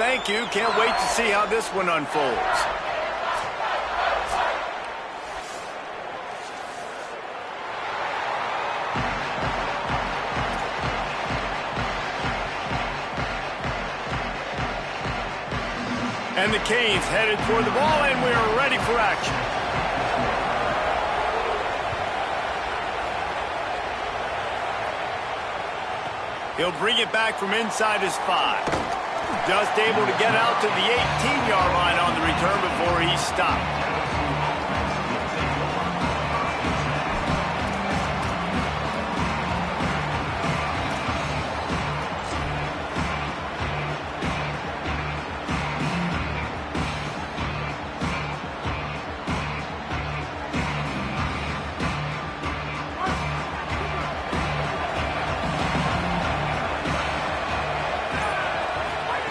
Thank you. Can't wait to see how this one unfolds. And the Canes headed toward the ball, and we're ready for action. He'll bring it back from inside his 5. Just able to get out to the 18-yard line on the return before he stopped.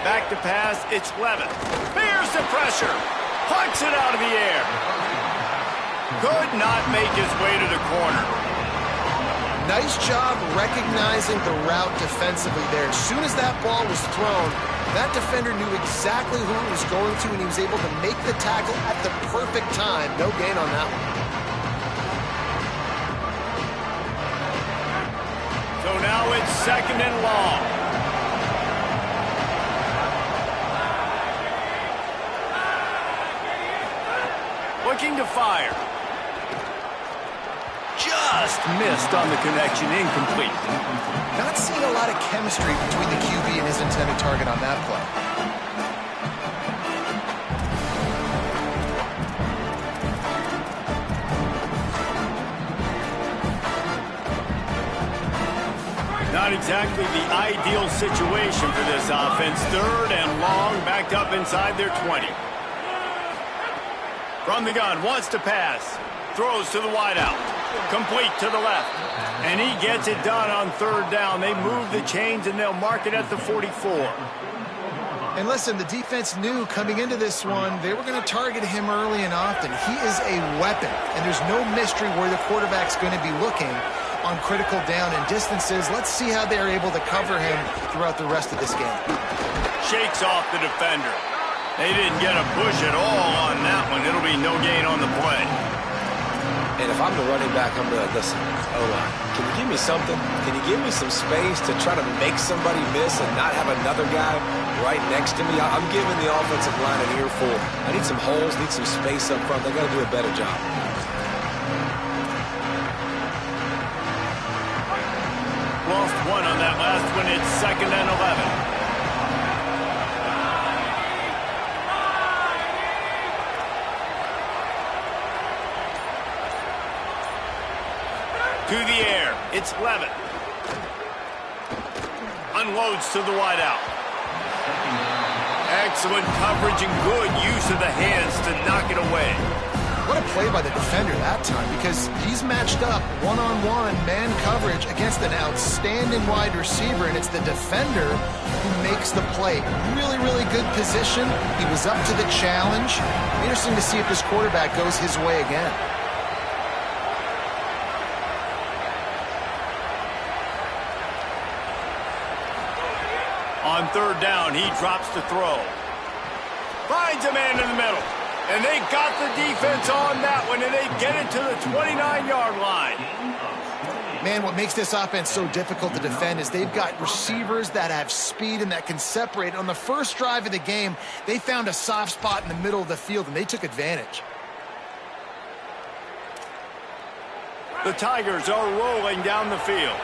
Back to pass, it's Levin. Bears the pressure. Punts it out of the air. Could not make his way to the corner. Nice job recognizing the route defensively there. As soon as that ball was thrown, that defender knew exactly who it was going to, and he was able to make the tackle at the perfect time. No gain on that one. So now it's 2nd and long. Looking to fire. Just missed on the connection, incomplete. Not seeing a lot of chemistry between the QB and his intended target on that play. Not exactly the ideal situation for this offense. 3rd and long, backed up inside their 20. From the gun, wants to pass. Throws to the wideout. Complete to the left. And he gets it done on 3rd down. They move the chains, and they'll mark it at the 44. And listen, the defense knew coming into this one, they were going to target him early and often. He is a weapon, and there's no mystery where the quarterback's going to be looking on critical down and distances. Let's see how they're able to cover him throughout the rest of this game. Shakes off the defender. They didn't get a push at all on that one. It'll be no gain on the play. And if I'm the running back, I'm going to listen. O-line, can you give me something? Can you give me some space to try to make somebody miss and not have another guy right next to me? I'm giving the offensive line an earful. I need some holes, need some space up front. They got to do a better job. Lost one on that last one. It's 2nd and 11. To the air, it's Levin. Unloads to the wideout. Excellent coverage and good use of the hands to knock it away. What a play by the defender that time, because he's matched up one-on-one man coverage against an outstanding wide receiver, and it's the defender who makes the play. Really, really good position. He was up to the challenge. Interesting to see if this quarterback goes his way again. On 3rd down, he drops to throw. Finds a man in the middle. And they got the defense on that one, and they get it to the 29-yard line. Man, what makes this offense so difficult to defend is they've got receivers that have speed and that can separate. On the first drive of the game, they found a soft spot in the middle of the field, and they took advantage. The Tigers are rolling down the field.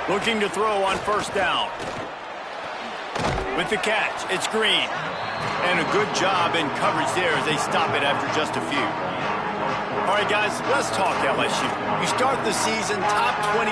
Looking to throw on 1st down. With the catch, it's Green. And a good job in coverage there as they stop it after just a few. All right, guys, let's talk LSU. You start the season top 25.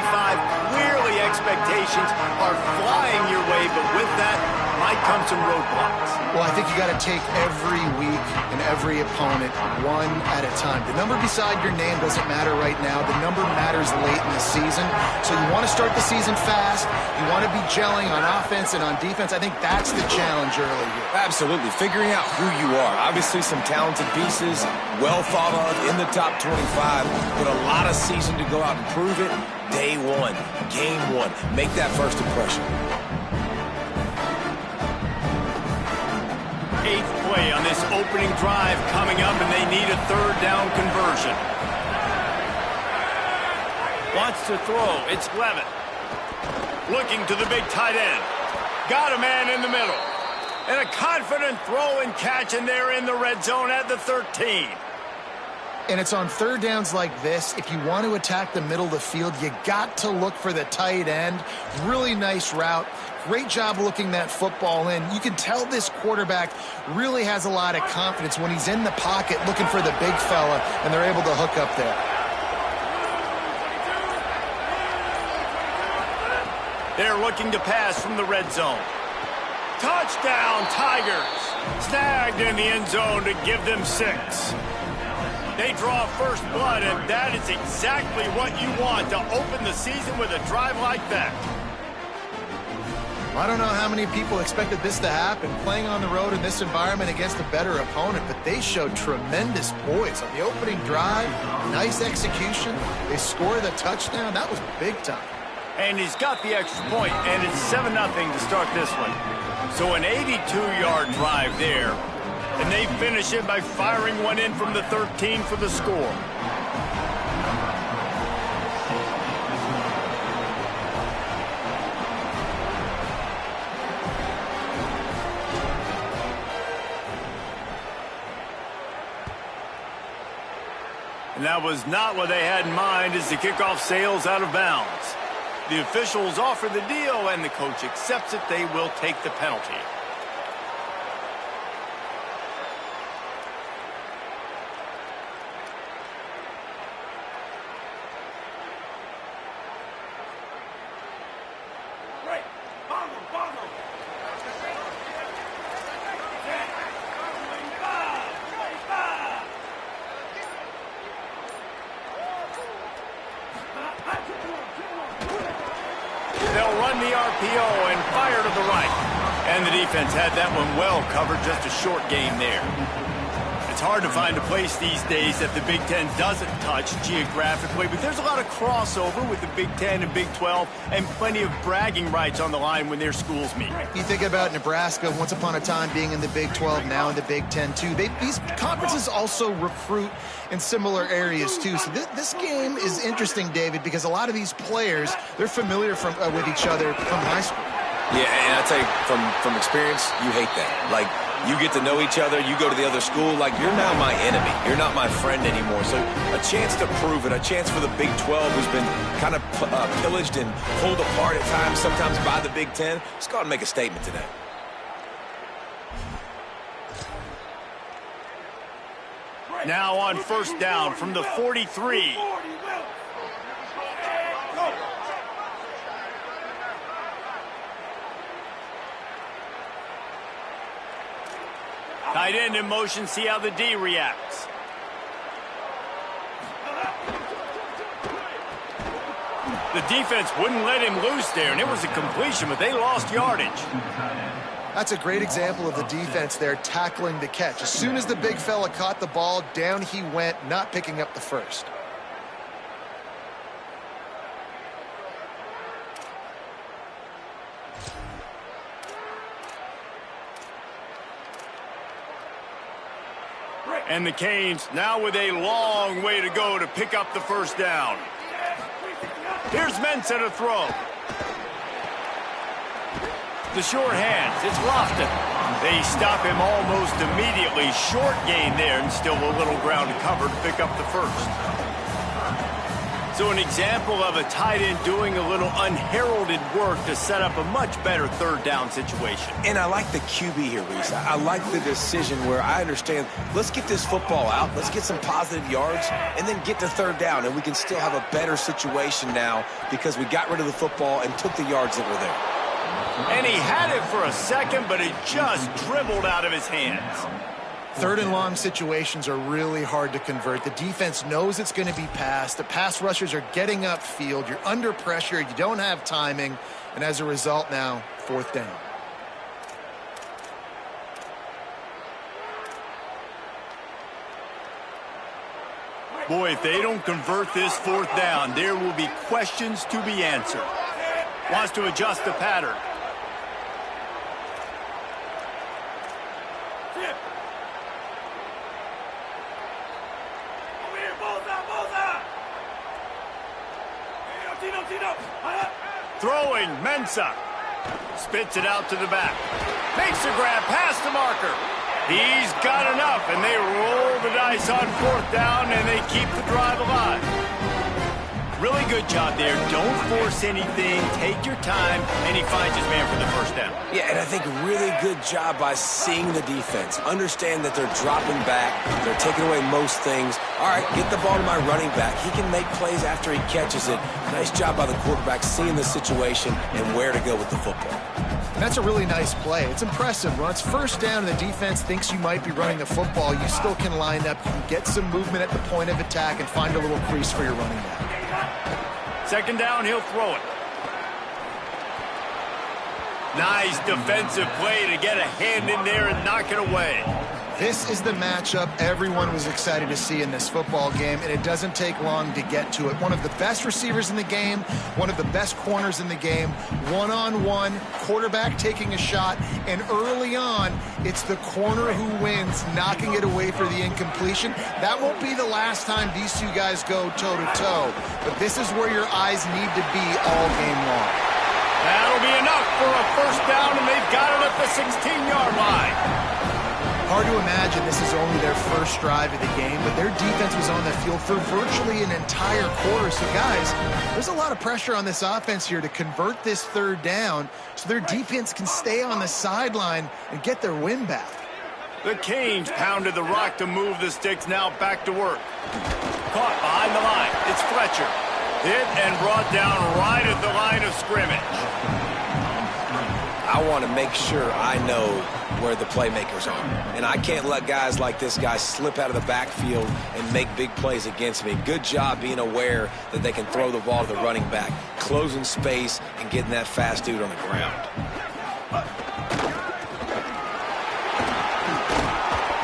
Clearly expectations are flying your way, but with that, might come some roadblocks. Well, I think you got to take every week and every opponent one at a time. The number beside your name doesn't matter right now. The number matters late in the season. So you want to start the season fast. You want to be gelling on offense and on defense. I think that's the challenge early here. Absolutely. Figuring out who you are. Obviously some talented pieces, well thought of in the top 25, but a lot of season to go out and prove it. Day one, game one. Make that first impression. 8th play on this opening drive coming up, and they need a 3rd down conversion. Wants to throw. It's Levitt. Looking to the big tight end. Got a man in the middle. And a confident throw and catch, and they're in the red zone at the 13. And it's on 3rd downs like this. If you want to attack the middle of the field, you got to look for the tight end. Really nice route. Great job looking that football in. You can tell this quarterback really has a lot of confidence when he's in the pocket looking for the big fella, and they're able to hook up there. They're looking to pass from the red zone. Touchdown, Tigers. Snagged in the end zone to give them 6. They draw first blood, and that is exactly what you want to open the season with a drive like that. I don't know how many people expected this to happen, playing on the road in this environment against a better opponent, but they showed tremendous poise on the opening drive. Nice execution. They score the touchdown. That was big time. And he's got the extra point, and it's 7-0 to start this one. So an 82-yard drive there, and they finish it by firing one in from the 13 for the score. And that was not what they had in mind as the kickoff sails out of bounds. The officials offer the deal, and the coach accepts it. They will take the penalty. They'll run the RPO and fire to the right. And the defense had that one well covered, just a short gain there. It's hard to find a place these days that the Big Ten doesn't touch geographically, but there's a lot of crossover with the Big Ten and Big 12 and plenty of bragging rights on the line when their schools meet. You think about Nebraska, once upon a time being in the Big 12, now in the Big Ten too. These conferences also recruit in similar areas too. So this game is interesting, David, because a lot of these players, they're familiar with each other from high school. Yeah, and I tell you, from experience, you hate that. Like, you get to know each other, you go to the other school, like, you're now my enemy. You're not my friend anymore. So a chance to prove it, a chance for the Big 12, who's been kind of pillaged and pulled apart at times, sometimes by the Big 10. Let's go out and make a statement today. Now on first down from the 43. Tight end in motion, see how the D reacts. The defense wouldn't let him loose there, and it was a completion, but they lost yardage. That's a great example of the defense there tackling the catch. As soon as the big fella caught the ball, down he went, not picking up the first. And the Canes now with a long way to go to pick up the first down. Here's Ncaa to throw. The short hands, it's Lofton. They stop him almost immediately. Short gain there, and still a little ground to cover to pick up the first. So an example of a tight end doing a little unheralded work to set up a much better third down situation. And I like the QB here, Reese. I like the decision where I understand, let's get this football out, let's get some positive yards, and then get to third down, and we can still have a better situation now because we got rid of the football and took the yards that were there. And he had it for a second, but it just dribbled out of his hands. Third and long situations are really hard to convert. The defense knows it's going to be passed. The pass rushers are getting upfield. You're under pressure. You don't have timing. And as a result now, fourth down. Boy, if they don't convert this fourth down, there will be questions to be answered. Wants to adjust the pattern. Throwing, Ncaa. Spits it out to the back. Makes a grab past the marker. He's got enough, and they roll the dice on fourth down, and they keep the drive alive. Really good job there. Don't force anything. Take your time, and he finds his man for the first down. Yeah, and I think really good job by seeing the defense. Understand that they're dropping back. They're taking away most things. All right, get the ball to my running back. He can make plays after he catches it. Nice job by the quarterback seeing the situation and where to go with the football. That's a really nice play. It's impressive. When it's first down and the defense thinks you might be running the football, you still can line up. You can get some movement at the point of attack and find a little crease for your running back. Second down, he'll throw it. Nice defensive play to get a hand in there and knock it away. This is the matchup everyone was excited to see in this football game, and it doesn't take long to get to it. One of the best receivers in the game, one of the best corners in the game, one-on-one, quarterback taking a shot, and early on, it's the corner who wins, knocking it away for the incompletion. That won't be the last time these two guys go toe-to-toe, but this is where your eyes need to be all game long. That'll be enough for a first down, and they've got it at the 16-yard line. Hard to imagine this is only their first drive of the game, but their defense was on the field for virtually an entire quarter. So, guys, there's a lot of pressure on this offense here to convert this third down so their defense can stay on the sideline and get their win back. The Canes pounded the rock to move the sticks, now back to work. Caught behind the line. It's Fletcher. Hit and brought down right at the line of scrimmage. I want to make sure I know where the playmakers are. And I can't let guys like this guy slip out of the backfield and make big plays against me. Good job being aware that they can throw the ball to the running back, closing space and getting that fast dude on the ground.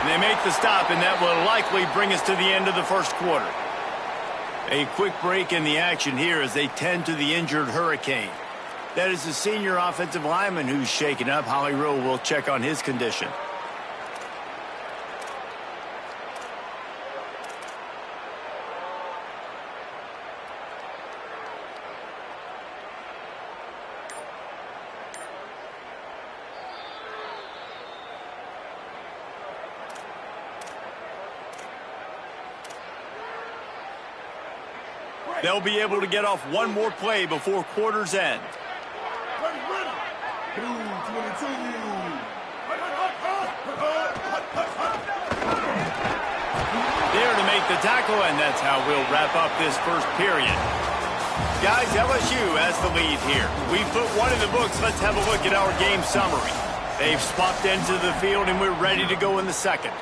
And they make the stop, and that will likely bring us to the end of the first quarter. A quick break in the action here as they tend to the injured Hurricane. That is the senior offensive lineman who's shaken up. Holly Rowe will check on his condition. They'll be able to get off one more play before quarter's end. There to make the tackle, and that's how we'll wrap up this first period. Guys, LSU has the lead here. We put one in the books. Let's have a look at our game summary. They've swapped into the field, and we're ready to go in the second.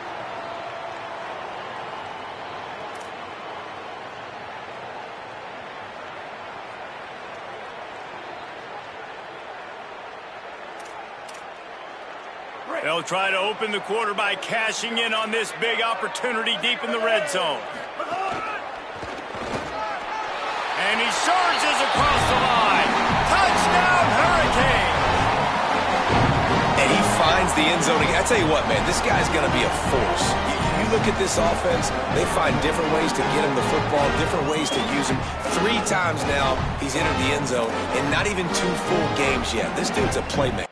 They'll try to open the quarter by cashing in on this big opportunity deep in the red zone. And he surges across the line. Touchdown, Hurricane! And he finds the end zone. I tell you what, man, this guy's going to be a force. You look at this offense, they find different ways to get him the football, different ways to use him. 3 times now he's entered the end zone, and not even 2 full games yet. This dude's a playmaker.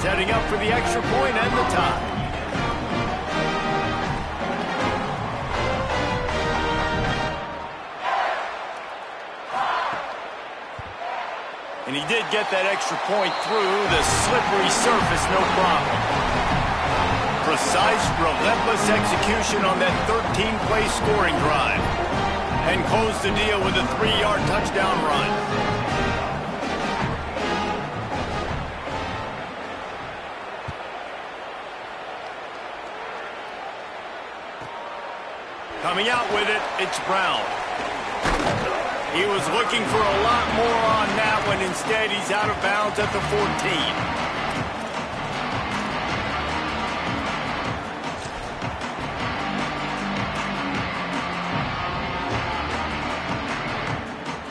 setting up for the extra point and the tie. And he did get that extra point through the slippery surface, no problem. Precise, relentless execution on that 13-play scoring drive. And closed the deal with a 3-yard touchdown run. Coming out with it, it's Brown. He was looking for a lot more on that one. Instead, he's out of bounds at the 14.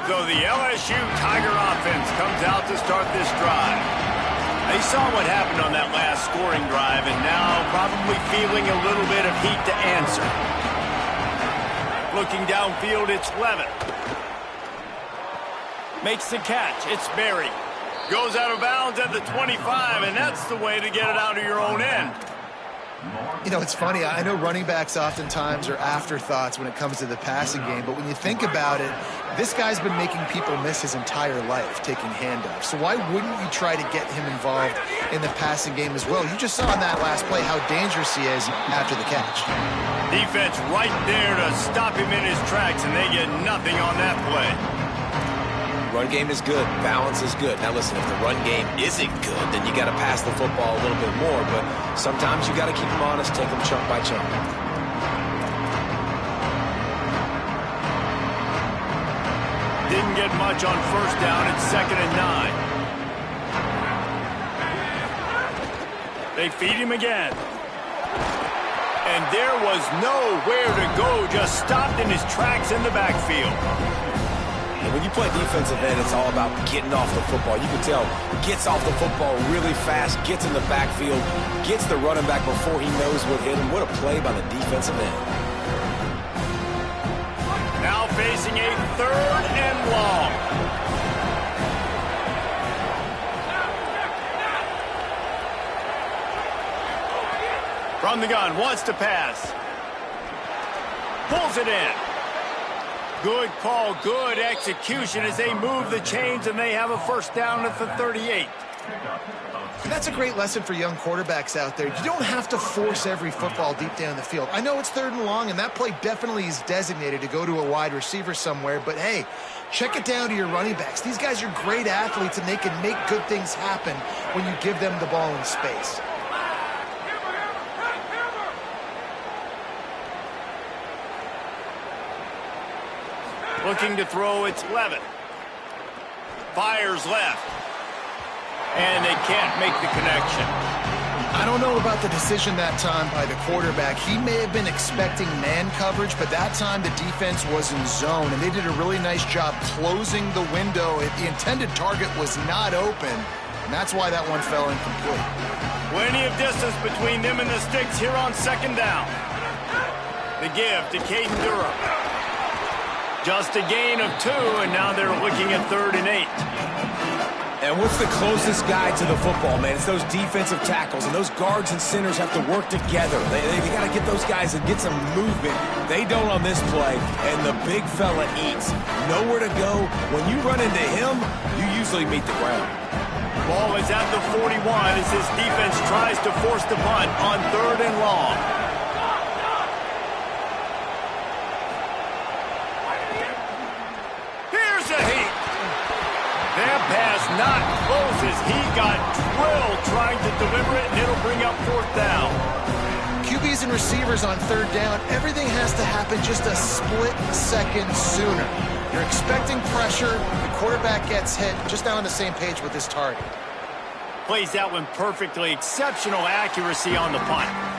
So the LSU Tiger offense comes out to start this drive. They saw what happened on that last scoring drive, and now probably feeling a little bit of heat to answer. Looking downfield, it's Levitt. Makes the catch. It's Berry. Goes out of bounds at the 25, and that's the way to get it out of your own end. You know, it's funny. I know running backs oftentimes are afterthoughts when it comes to the passing game, but when you think about it, this guy's been making people miss his entire life taking handoffs. So why wouldn't you try to get him involved in the passing game as well? You just saw in that last play how dangerous he is after the catch. Defense right there to stop him in his tracks, and they get nothing on that play. Run game is good. Balance is good. Now listen, if the run game isn't good, then you got to pass the football a little bit more. But sometimes you got to keep them honest, take them chunk by chunk. Didn't get much on first down. It's 2nd and 9. They feed him again. And there was nowhere to go. Just stopped in his tracks in the backfield. And when you play defensive end, it's all about getting off the football. You can tell, gets off the football really fast, gets in the backfield, gets the running back before he knows what hit him. What a play by the defensive end. Now facing a 3rd and long. From the gun, wants to pass. Pulls it in. Good call, good execution as they move the chains, and they have a first down at the 38. And that's a great lesson for young quarterbacks out there. You don't have to force every football deep down the field. I know it's 3rd and long, and that play definitely is designated to go to a wide receiver somewhere, but hey, check it down to your running backs. These guys are great athletes, and they can make good things happen when you give them the ball in space. Looking to throw, it's Levitt. Fires left. And they can't make the connection. I don't know about the decision that time by the quarterback. He may have been expecting man coverage, but that time the defense was in zone, and they did a really nice job closing the window. The intended target was not open, and that's why that one fell incomplete. Plenty of distance between them and the sticks here on 2nd down. The give to Caden Durham. Just a gain of 2, and now they're looking at 3rd and 8. And what's the closest guy to the football, man? It's those defensive tackles, and those guards and centers have to work together. They got to get those guys and get some movement. They don't on this play, and the big fella eats. Nowhere to go. When you run into him, you usually meet the ground. Ball is at the 41 as his defense tries to force the punt on 3rd and long. That pass not close as he got drilled trying to deliver it, and it'll bring up 4th down. QBs and receivers on 3rd down, everything has to happen just a split second sooner. You're expecting pressure, the quarterback gets hit, just not on the same page with his target. Plays that one perfectly, exceptional accuracy on the punt.